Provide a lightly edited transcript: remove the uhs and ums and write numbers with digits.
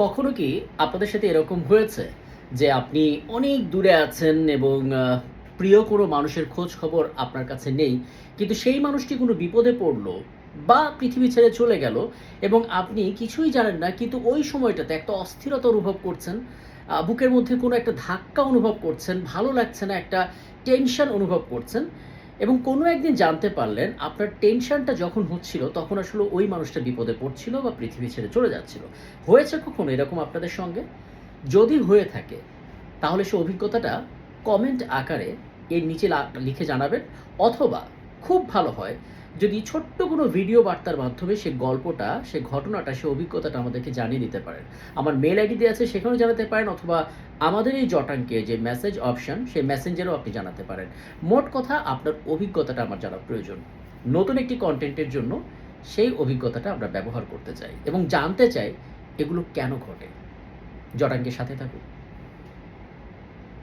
কখনো কি আপনাদের সাথে এরকম হয়েছে যে আপনি অনেক দূরে আছেন এবং প্রিয় কোনো মানুষের খোঁজ খবর আপনার কাছে নেই, কিন্তু সেই মানুষটি কোনো বিপদে পড়লো বা পৃথিবী ছেড়ে চলে গেল এবং আপনি কিছুই জানেন না, কিন্তু ওই সময়টাতে একটা অস্থিরতা অনুভব করছেন, বুকের মধ্যে কোনো একটা ধাক্কা অনুভব করছেন, ভালো লাগছে না, একটা টেনশন অনুভব করছেন এবং কোনো একদিন জানতে পারলেন আপনার টেনশনটা যখন হচ্ছিল তখন আসলে ওই মানুষটা বিপদে পড়ছিল বা পৃথিবী ছেড়ে চলে যাচ্ছিল। হয়েছে কখনো এরকম আপনাদের সঙ্গে? যদি হয়ে থাকে তাহলে সে অভিজ্ঞতাটা কমেন্ট আকারে এর নিচে লিখে জানাবেন, অথবা খুব ভালো হয় যদি ছোট্ট কোনো ভিডিও বার্তার মাধ্যমে সে গল্পটা, সে ঘটনাটা, সে অভিজ্ঞতাটা আমাদেরকে জানিয়ে দিতে পারেন। আমার মেল আইডি দেওয়া আছে, সেখানেও জানাতে পারেন, অথবা আমাদের এই জটাঙ্কে যে মেসেজ অপশন, সেই মেসেঞ্জারেও আপনি জানাতে পারেন। মোট কথা, আপনার অভিজ্ঞতাটা আমার জানা প্রয়োজন। নতুন একটি কন্টেন্টের জন্য সেই অভিজ্ঞতাটা আমরা ব্যবহার করতে চাই এবং জানতে চাই এগুলো কেন ঘটে। জটাঙ্কের সাথে থাকুন।